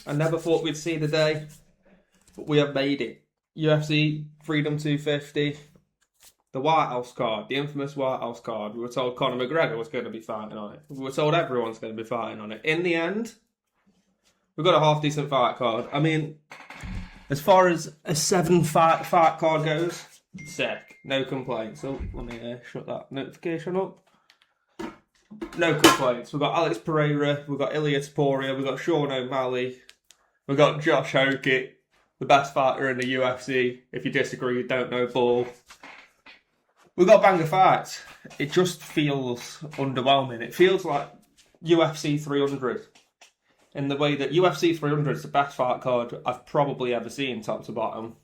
I never thought we'd see the day, but we have made it. UFC Freedom 250, the White House card, the infamous White House card. We were told Conor McGregor was going to be fighting on it. We were told everyone's going to be fighting on it. In the end, we've got a half decent fight card. I mean, as far as a 7 fight card goes, sick. No complaints. So let me shut that notification up. No complaints. We've got Alex Pereira, we've got Ilya Taporia, we've got Sean O'Malley, we've got Josh HOKIT, the best fighter in the UFC. If you disagree, you don't know ball. We've got banger fights. It just feels underwhelming. It feels like UFC 300 in the way that UFC 300 is the best fight card I've probably ever seen, top to bottom.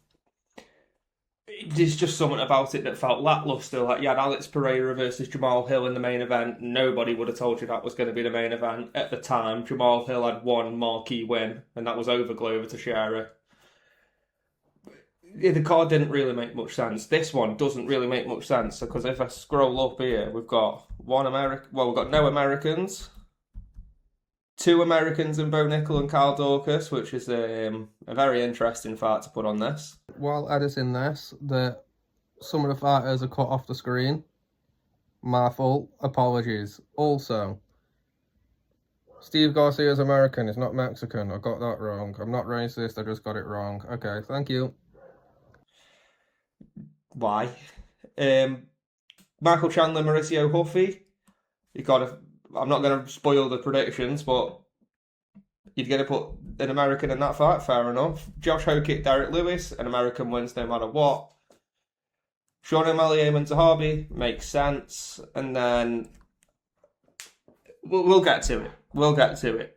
There's just something about it that felt lackluster. Like, you had Alex Pereira versus Jamal Hill in the main event. Nobody would have told you that was going to be the main event at the time. Jamal Hill had one marquee win, and that was over Glover Teixeira. The card didn't really make much sense. This one doesn't really make much sense because if I scroll up here, we've got we've got no Americans, 2 Americans in Bo Nickel and Carl Dorcas, which is a very interesting fight to put on this. While editing this, some of the fighters are cut off the screen. My fault. Apologies. Also, Steve Garcia's American, he's not Mexican. I got that wrong. I'm not racist, I just got it wrong. Okay, thank you. Why? Michael Chandler, Mauricio Huffy. I'm not going to spoil the predictions, but you're going to put an American in that fight, fair enough. Josh Hokit, Derek Lewis, an American wins no matter what. Sean O'Malley, Eamon Zahabi, makes sense. And then we'll get to it. We'll get to it.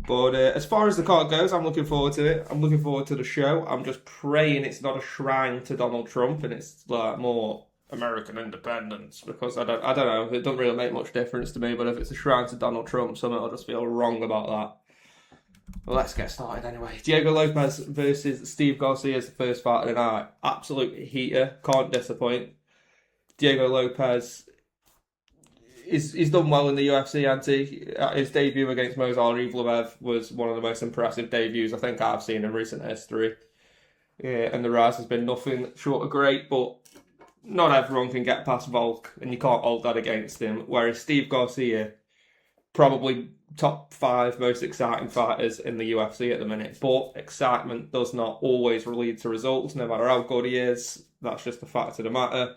But as far as the card goes, I'm looking forward to it. I'm looking forward to the show. I'm just praying it's not a shrine to Donald Trump and it's like more American independence, because I don't know. It doesn't really make much difference to me. But if it's a shrine to Donald Trump, something will just feel wrong about that. Well, let's get started anyway. Diego Lopez versus Steve Garcia is the first fight of the night. Absolute heater. Can't disappoint. Diego Lopez he's done well in the UFC, hasn't he? His debut against Movsar Evloev was one of the most impressive debuts I think I've seen in recent history. Yeah, and the rise has been nothing short of great, but not everyone can get past Volk, and you can't hold that against him. Whereas Steve Garcia, probably top 5 most exciting fighters in the UFC at the minute, but excitement does not always lead to results, no matter how good he is. That's just a fact of the matter.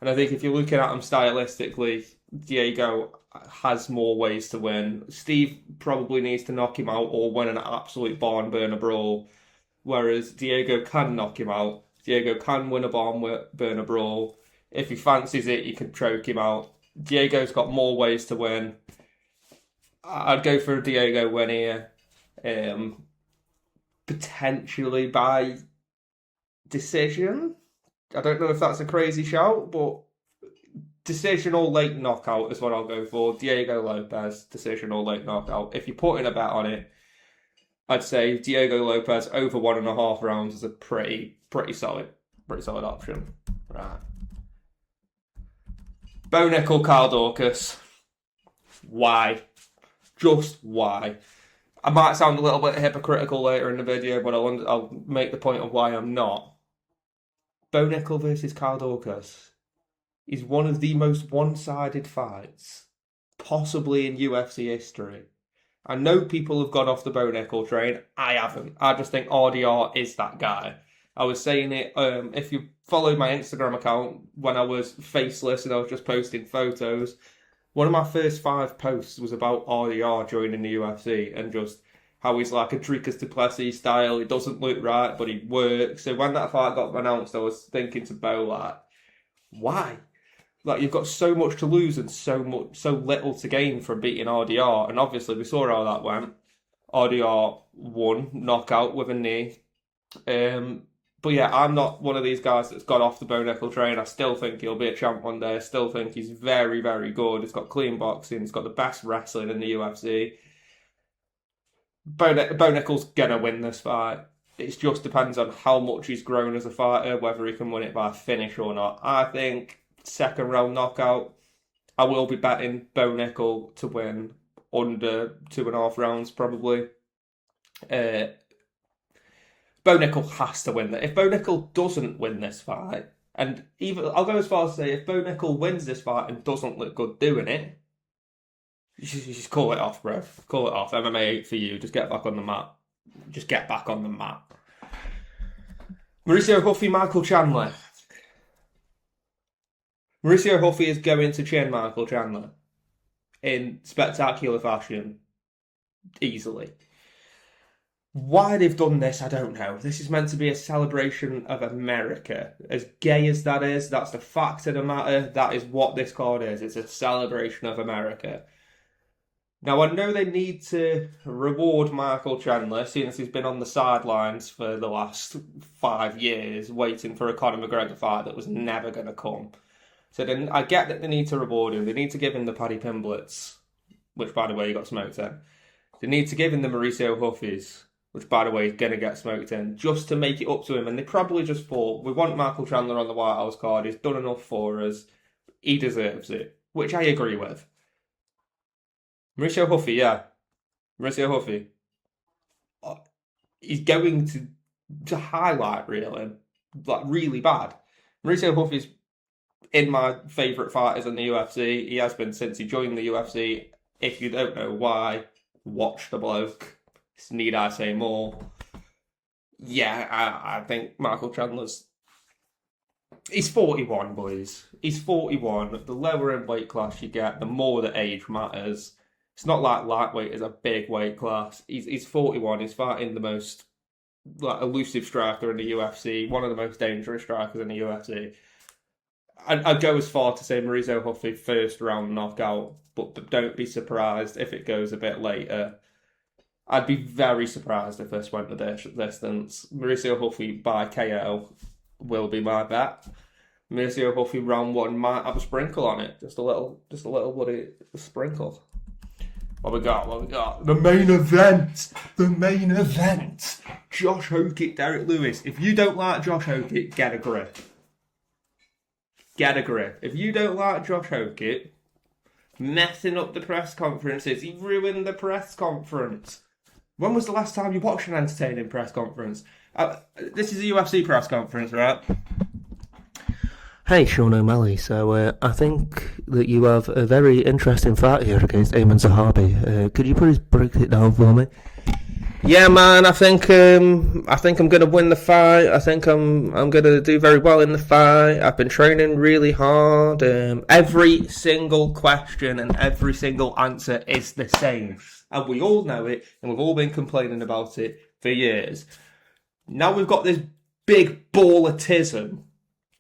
And I think if you're looking at him stylistically, Diego has more ways to win. Steve probably needs to knock him out or win an absolute barn burner brawl, whereas Diego can knock him out. Diego can win a barn burner brawl. If he fancies it, he can choke him out. Diego's got more ways to win. I'd go for a Diego win here. Potentially by decision. I don't know if that's a crazy shout, but decision or late knockout is what I'll go for. Diego Lopez, decision or late knockout. If you're putting a bet on it, I'd say Diego Lopez over 1.5 rounds is a pretty solid option. Right. Bo Nickel, Carl Dorcas. Why? Just why? I might sound a little bit hypocritical later in the video, but I'll make the point of why I'm not. Bo Nickel versus Carl Dorcas is one of the most one-sided fights possibly in UFC history. I know people have gone off the Bo Nickel train. I haven't. I just think RDR is that guy. I was saying it, if you followed my Instagram account when I was faceless and I was just posting photos, one of my first 5 posts was about RDR joining the UFC and just how he's like a Dricus du Plessis style. He doesn't look right, but he works. So when that fight got announced, I was thinking to Bo, like, why? Like, you've got so much to lose and so little to gain from beating RDR. And obviously, we saw how that went. RDR won, knockout with a knee. But yeah, I'm not one of these guys that's got off the Bo Nickel train. I still think he'll be a champ one day. I still think he's very, very good. He's got clean boxing. He's got the best wrestling in the UFC. Bo Nickel's gonna win this fight. It just depends on how much he's grown as a fighter, whether he can win it by finish or not. I think 2nd round knockout. I will be betting Bo Nickel to win under 2.5 rounds probably. Uh, Bo Nickel has to win that. If Bo Nickel doesn't win this fight, and even I'll go as far as to say if Bo Nickel wins this fight and doesn't look good doing it, you just call it off, bro. Call it off. MMA ain't for you. Just get back on the mat. Just get back on the mat. Mauricio Huffy, Michael Chandler. Mauricio Huffy is going to chin Michael Chandler in spectacular fashion, easily. Why they've done this, I don't know. This is meant to be a celebration of America. As gay as that is, that's the fact of the matter. That is what this card is. It's a celebration of America. Now, I know they need to reward Michael Chandler, seeing as he's been on the sidelines for the last 5 years, waiting for a Conor McGregor fight that was never going to come. So then I get that they need to reward him. They need to give him the Paddy Pimblets, which, by the way, he got smoked in. They need to give him the Mauricio Huffys, which, by the way, is going to get smoked in, just to make it up to him. And they probably just thought, we want Michael Chandler on the White House card. He's done enough for us. He deserves it, which I agree with. Mauricio Huffy, yeah. Mauricio Huffy. He's going to highlight reel him, like, really bad. Mauricio Huffy's in my favourite fighters in the UFC. He has been since he joined the UFC. If you don't know why, watch the bloke. Need I say more? Yeah, I think Michael Chandler's... He's 41, boys. He's 41. The lower in weight class you get, the more the age matters. It's not like lightweight is a big weight class. He's 41. He's fighting the most elusive striker in the UFC, one of the most dangerous strikers in the UFC. I'd go as far to say Mauricio Huffy first round knockout, but don't be surprised if it goes a bit later. I'd be very surprised if this went the distance. Mauricio Huffy by KO will be my bet. Mauricio Huffy round 1 might have a sprinkle on it, just a little bloody sprinkle. What we got? The main event. Josh HOKIT, Derek Lewis. If you don't like Josh HOKIT, get a grip. If you don't like Josh HOKIT, messing up the press conferences, he ruined the press conference. When was the last time you watched an entertaining press conference? This is a UFC press conference, right? Hey, Sean O'Malley. So I think that you have a very interesting fight here against Ayman Zahabi. Could you please break it down for me? Yeah, man. I think I'm gonna win the fight. I think I'm gonna do very well in the fight. I've been training really hard. Every single question and every single answer is the same, and we all know it, and we've all been complaining about it for years. Now we've got this big ballatism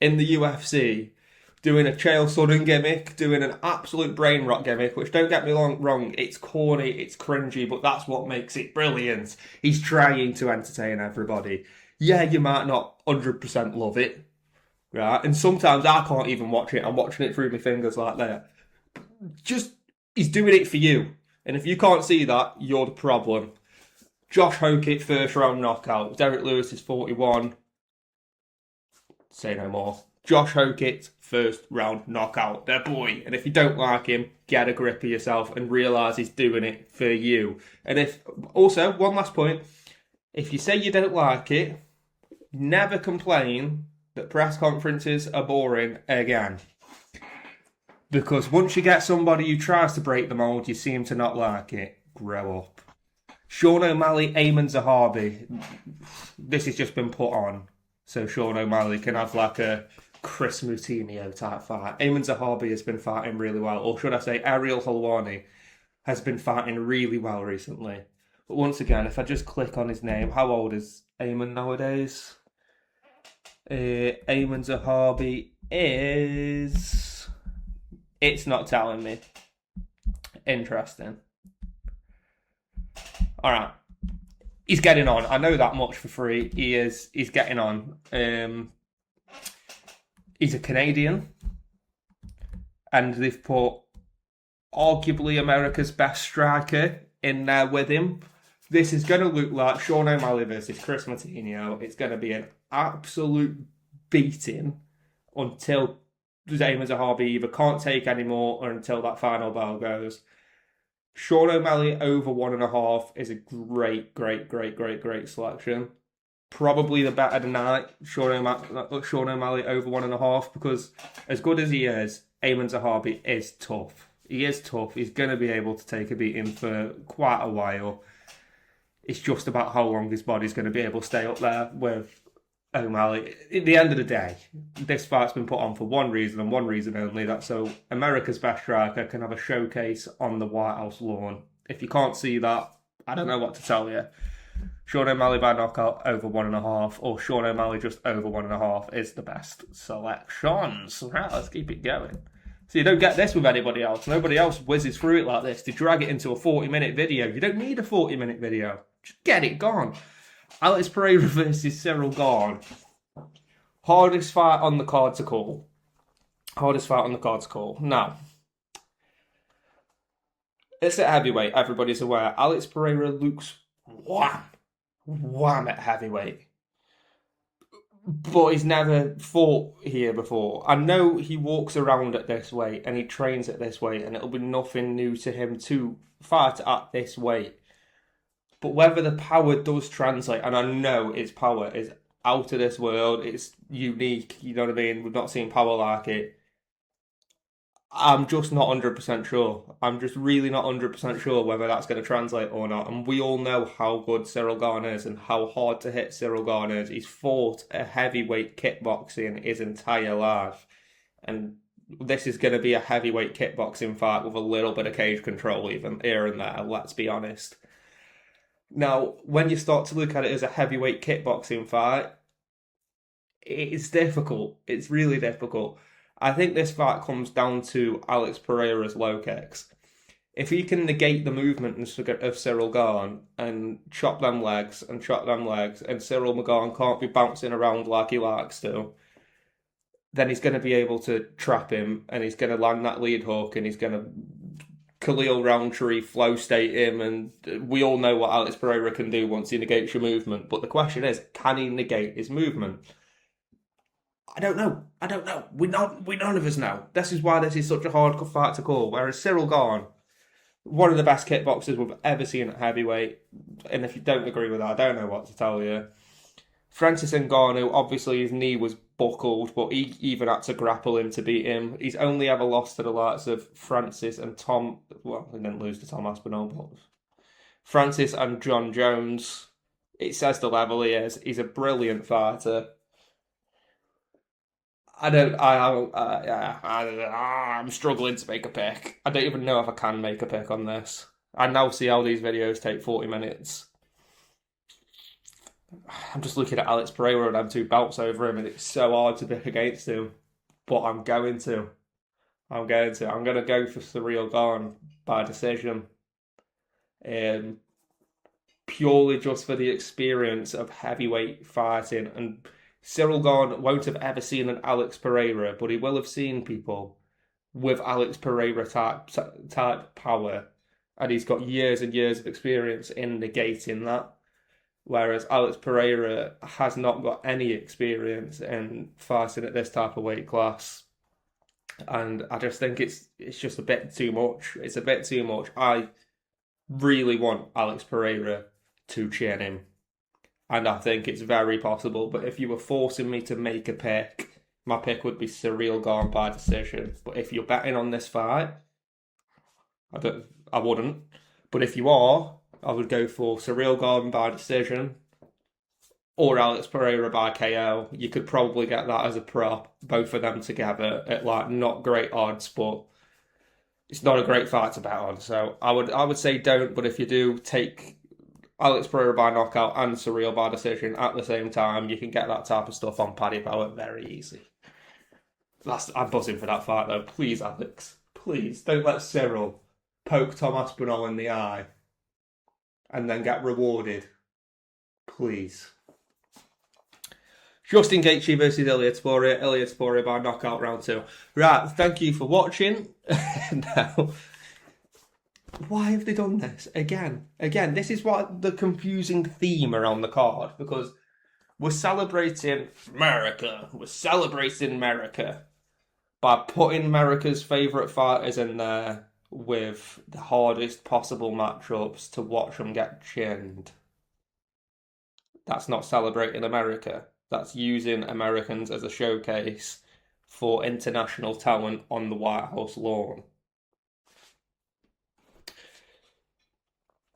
in the UFC, doing a Chael Sonnen gimmick, doing an absolute brain rot gimmick, which, don't get me wrong, it's corny, it's cringy, but that's what makes it brilliant. He's trying to entertain everybody. Yeah, you might not 100% love it, right? And sometimes I can't even watch it. I'm watching it through my fingers like that. He's doing it for you. And if you can't see that, you're the problem. Josh HOKIT, first round knockout. Derek Lewis is 41. Say no more. Josh HOKIT, first round knockout. Their boy. And if you don't like him, get a grip of yourself and realise he's doing it for you. And also, one last point. If you say you don't like it, never complain that press conferences are boring again. Because once you get somebody who tries to break the mould, you seem to not like it. Grow up. Sean O'Malley, Ayman Zahabi. This has just been put on, so Sean O'Malley can have like a Chris Moutinho type fight. Ayman Zahabi has been fighting really well, or should I say Ariel Helwani has been fighting really well recently. But once again, if I just click on his name, how old is Ayman nowadays? Ayman Zahabi is... It's not telling me. Interesting. Alright. He's getting on. I know that much for free. He's getting on. He's a Canadian. And they've put arguably America's best striker in there with him. This is going to look like Sean O'Malley versus Chris Moutinho. It's going to be an absolute beating until Ayman Zahabi either can't take anymore or until that final bell goes. Sean O'Malley over 1.5 is a great selection. Probably the bet of the night, Sean O'Malley over 1.5, because as good as he is, Eamon Zahabi is tough. He is tough. He's going to be able to take a beating for quite a while. It's just about how long his body's going to be able to stay up there with O'Malley. At the end of the day, this fight's been put on for one reason and one reason only. That's so America's best striker can have a showcase on the White House lawn. If you can't see that, I don't know what to tell you. Sean O'Malley by knockout over 1.5, or Sean O'Malley just over 1.5 is the best selections. Right, let's keep it going. So you don't get this with anybody else. Nobody else whizzes through it like this. They drag it into a 40-minute video. You don't need a 40-minute video. Just get it gone. Alex Pereira versus Cyril Gane. Hardest fight on the card to call. Now, it's at heavyweight. Everybody's aware. Alex Pereira looks wham at heavyweight. But he's never fought here before. I know he walks around at this weight and he trains at this weight, and it'll be nothing new to him to fight at this weight. But whether the power does translate, and I know his power is out of this world, it's unique, you know what I mean? We've not seen power like it. I'm just not 100% sure. I'm just really not 100% sure whether that's going to translate or not. And we all know how good Cyril Gane is and how hard to hit Cyril Gane is. He's fought a heavyweight kickboxing his entire life. And this is going to be a heavyweight kickboxing fight with a little bit of cage control even here and there, let's be honest. Now, when you start to look at it as a heavyweight kickboxing fight, it's difficult. It's really difficult. I think this fight comes down to Alex Pereira's low kicks. If he can negate the movement of Cyril Gane and chop them legs, and Cyril Gane can't be bouncing around like he likes to, then he's going to be able to trap him, and he's going to land that lead hook, and he's going to Khalil Roundtree flow state him, and we all know what Alex Pereira can do once he negates your movement. But the question is, can he negate his movement? I don't know. We none of us know. This is why this is such a hard fight to call. Whereas Cyril Gane, one of the best kickboxers we've ever seen at heavyweight, and if you don't agree with that, I don't know what to tell you. Francis Ngannou, obviously his knee was buckled, but he even had to grapple him to beat him. He's only ever lost to the likes of Francis and Tom. Well, he didn't lose to Tom Aspinall, but Francis and John Jones. It says the level he is. He's a brilliant fighter. I'm struggling to make a pick. I don't even know if I can make a pick on this. I now see how these videos take 40 minutes. I'm just looking at Alex Pereira and I'm two bouts over him, and it's so hard to pick against him. But I'm going to. I'm going to go for Cyril Gane by decision. Purely just for the experience of heavyweight fighting. And Cyril Gane won't have ever seen an Alex Pereira, but he will have seen people with Alex Pereira type power. And he's got years and years of experience in negating that. Whereas Alex Pereira has not got any experience in fighting at this type of weight class. And I just think it's just a bit too much. It's a bit too much. I really want Alex Pereira to chin him. And I think it's very possible. But if you were forcing me to make a pick, my pick would be Cyril Gane by decision. But if you're betting on this fight, I wouldn't. But if you are, I would go for Cyril Gane by decision or Alex Pereira by KO. You could probably get that as a prop, both of them together at like not great odds, but it's not a great fight to bet on. So I would say don't, but if you do, take Alex Pereira by knockout and Cyril by decision at the same time. You can get that type of stuff on Paddy Power very easy. I'm buzzing for that fight though. Please, Alex. Please, don't let Cyril poke Tom Aspinall in the eye and then get rewarded. Please. Justin Gaethje versus Ilia Topuria by knockout round 2. Right, thank you for watching. Now, why have they done this? Again, this is what the confusing theme around the card, because we're celebrating America. By putting America's favourite fighters in there with the hardest possible matchups to watch them get chinned. That's not celebrating America. That's using Americans as a showcase for international talent on the White House lawn.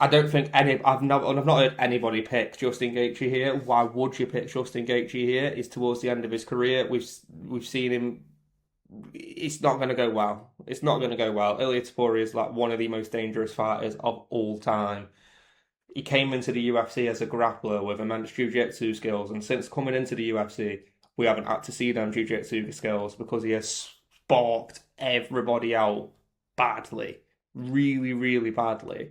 I don't think I've not heard anybody pick Justin Gaethje here. Why would you pick Justin Gaethje here? It's towards the end of his career. We've seen him. It's not going to go well. It's not going to go well. Ilia Topuria is like one of the most dangerous fighters of all time. He came into the UFC as a grappler with immense jiu-jitsu skills, and since coming into the UFC, we haven't had to see them jiu-jitsu skills because he has sparked everybody out badly, really, really badly.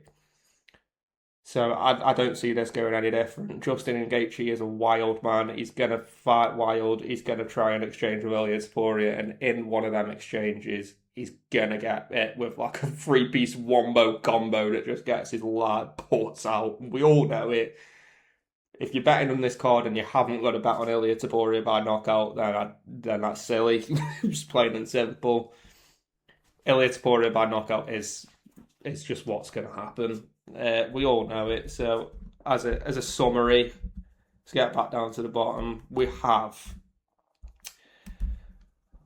So I don't see this going any different. Justin Gaethje is a wild man. He's going to fight wild. He's going to try and exchange with Ilia Topuria. And in one of them exchanges, he's going to get it with like a three-piece wombo combo that just gets his lad ports out. We all know it. If you're betting on this card and you haven't got a bet on Ilia Topuria by knockout, then that's silly. Just plain and simple. Ilia Topuria by knockout is just what's going to happen. We all know it. So as a summary, let's get back down to the bottom. We have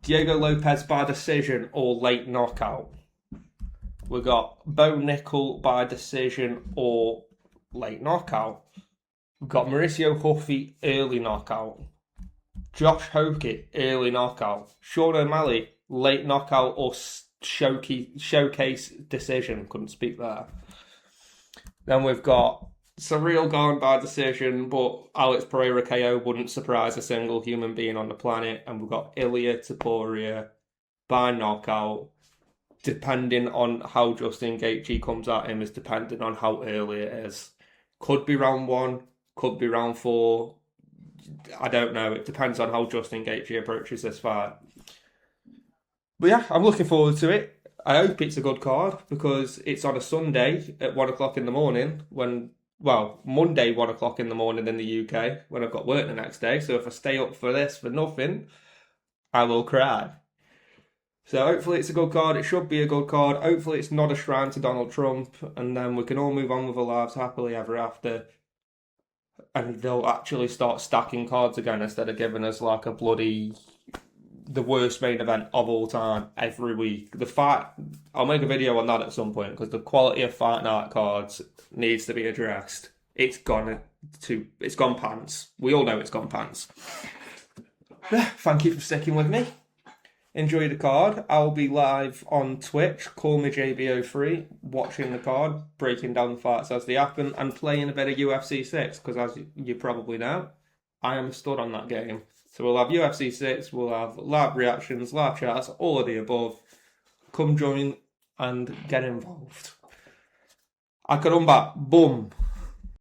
Diego Lopez by decision or late knockout. We got Bo Nickel by decision or late knockout. We've got Mauricio Huffy early knockout. Josh HOKIT early knockout. Sean O'Malley late knockout or showcase decision. Couldn't speak there. Then we've got Surreal gone by decision, but Alex Pereira KO wouldn't surprise a single human being on the planet. And we've got Ilia Topuria by knockout. Depending on how Justin Gaethje comes at him is depending on how early it is. Could be round 1, could be round 4. I don't know. It depends on how Justin Gaethje approaches this fight. But yeah, I'm looking forward to it. I hope it's a good card because it's on a Sunday at 1 o'clock in the morning Monday 1 o'clock in the morning in the UK when I've got work the next day. So if I stay up for this for nothing, I will cry. So hopefully it's a good card. It should be a good card. Hopefully it's not a shrine to Donald Trump, and then we can all move on with our lives happily ever after. And they'll actually start stacking cards again instead of giving us like the worst main event of all time every week. The fight, I'll make a video on that at some point because the quality of fight night cards needs to be addressed. It's gone pants. We all know it's gone pants. Thank you for sticking with me. Enjoy the card. I'll be live on Twitch. Call me JBO3, watching the card, breaking down the fights as they happen, and playing a bit of UFC 6 because, as you probably know, I am a stud on that game. So we'll have UFC 6, we'll have live reactions, live chats, all of the above. Come join and get involved. I could back. Boom.